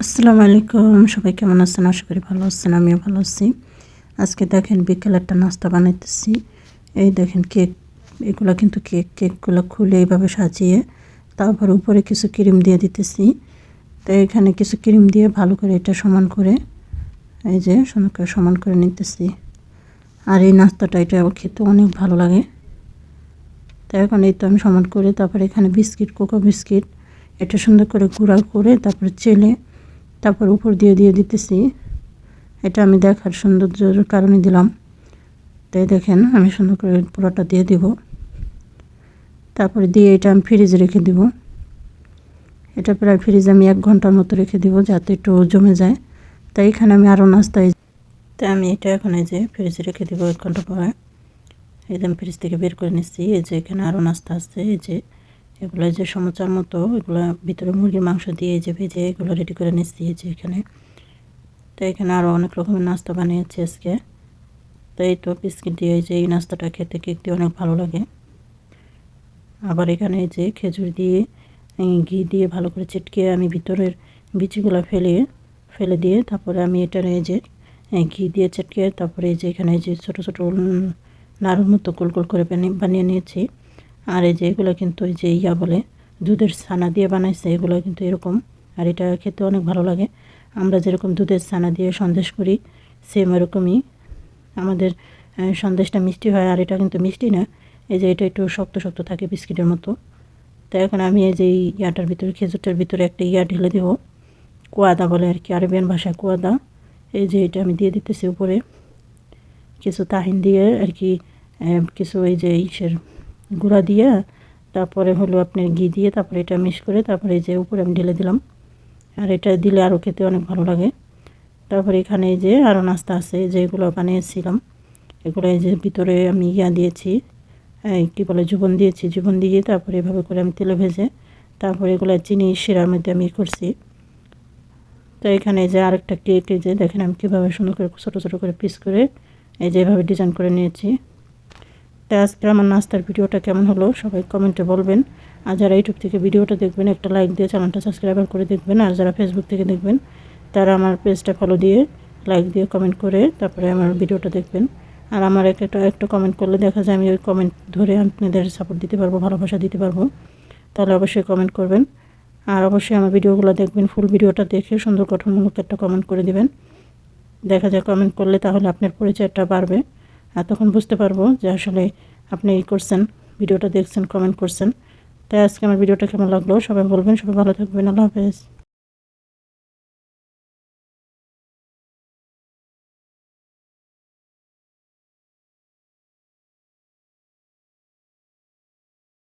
আসসালামু আলাইকুম, সবাই কেমন আছেন? আশা করি ভালো আছেন, আমিও ভালো আছি। আজকে দেখেন বিকেলে একটা নাস্তা বানাইতেছি। এই দেখেন কেক, এগুলো কিন্তু কেকগুলো খুলে এইভাবে সাজিয়ে তারপর উপরে কিছু ক্রিম দিয়ে দিতেছি। তো এখানে কিছু ক্রিম দিয়ে ভালো করে এটা সমান করে এই যে সুন্দর করে সমান করে নিতেছি। আর এই নাস্তাটা এটা খেতে অনেক ভালো লাগে। তো এখন এই তো আমি সমান করে তারপরে এখানে বিস্কিট, কোকো বিস্কিট এটা সুন্দর করে গুঁড়া করে তারপরে চেলে তারপর উপর দিয়ে দিতেছি। এটা আমি দেখার সৌন্দর্যের কারণে দিলাম। তাই দেখেন আমি সুন্দর করে পুরোটা দিয়ে দিব। তারপরে দিয়ে এটা আমি ফ্রিজে রেখে দিব। এটা প্রায় ফ্রিজে আমি 1 ঘন্টার মতো রেখে দিব যাতে একটু জমে যায়। তাই এখানে আমি আরও নাস্তায় তাই আমি এটা এখন এই যে ফ্রিজে রেখে দিব 1 ঘন্টা পরে। এই যে আমি ফ্রিজ থেকে বের করে নিচ্ছি। এই যে এখানে আরও নাস্তা আছে। এই যে এগুলো যে সমোসার মতো, এগুলো ভিতরে মুরগির মাংস দিয়ে এই যে ভেজে এগুলো রেডি করে নিচ্ছি। এই যে এখানে তো এখানে আরও অনেক রকমের নাস্তা বানিয়েছি আজকে। তো এই তো বিস্কিট দিয়ে এই যে এই নাস্তাটা খেতে কেক দিয়ে অনেক ভালো লাগে। আবার এখানে এই যে খেজুর দিয়ে ঘি দিয়ে ভালো করে চিটকে আমি ভিতরের বিচিগুলো ফেলে দিয়ে তারপরে আমি এটার এই যে ঘি দিয়ে চিটকে তারপরে এই যে এখানে এই যে ছোটো ছোটো নাড়ুর মতো গোল গোল করে বানিয়ে নিয়েছি। আর এই যে এগুলো কিন্তু এই যে বলে দুধের ছানা দিয়ে বানাইছে, এগুলো কিন্তু এরকম। আর এটা খেতে অনেক ভালো লাগে। আমরা যেরকম দুধের ছানা দিয়ে সন্দেশ করি সেম এরকমই আমাদের সন্দেশটা মিষ্টি হয়। আর এটা কিন্তু মিষ্টি না, এই যে এটা একটু শক্ত শক্ত থাকে বিস্কিটের মতো। তো এখন আমি এই যে ইয়াটার ভিতরে খেজুরটার ভিতরে একটা ঢেলে দেবো, কোয়াদা বলে আর কি, আরবিয়ান ভাষায় কোয়াদা। এই যে এটা আমি দিয়ে দিতেছি উপরে কিছু তাহিন দিয়ে আর কি, কিছু এই যে গুঁড়া দিয়ে তারপরে হলো আপনার ঘি দিয়ে তারপরে এটা মিক্স করে তারপরে এই যে উপরে আমি ঢেলে দিলাম। আর এটা দিলে আরও খেতে অনেক ভালো লাগে। তারপরে এখানে এই যে আরও নাস্তা আছে যেগুলো বানিয়েছিলাম, এগুলো এই যে ভিতরে আমি দিয়েছি, কী বলে জীবন দিয়েছি। জীবন দিয়ে তারপরে এভাবে করে আমি তেলে ভেজে তারপরে এগুলো চিনি শিরার মধ্যে আমি করছি। তো এখানে এই যে আরেকটা কেক, এই যে দেখেন আমি কীভাবে সুন্দর করে ছোটো ছোটো করে পিস করে এই যে এভাবে ডিজাইন করে নিয়েছি। তো আজকে আমার নাস্তার ভিডিওটা কেমন হলো সবাই কমেন্টে বলবেন। আর যারা ইউটিউব থেকে ভিডিওটা দেখবেন একটা লাইক দিয়ে চ্যানেলটা সাবস্ক্রাইব করে দেখবেন। আর যারা ফেসবুক থেকে দেখবেন তারা আমার পেজটা ফলো দিয়ে লাইক দিয়ে কমেন্ট করে তারপরে আমার ভিডিওটা দেখবেন। আর আমার একটা কমেন্ট করলে দেখা যায় আমি ওই কমেন্ট ধরে আপনাদের সাপোর্ট দিতে পারবো, ভালোবাসা দিতে পারবো। তাহলে অবশ্যই কমেন্ট করবেন। আর অবশ্যই আমার ভিডিওগুলো দেখবেন, ফুল ভিডিওটা দেখে সুন্দর গঠনমূলক একটা কমেন্ট করে দিবেন। দেখা যায় কমেন্ট করলে তাহলে আপনার পরিচয়টা বাড়বে। আর তখন বুঝতে পারবো যে আসলে আপনি করছেন, ভিডিওটা দেখছেন, কমেন্ট করছেন। তাই আজকে আমার ভিডিওটা কেমন লাগলো সবাই বলবেন। সবাই ভালো থাকবেন। আল্লাহ হাফেজ।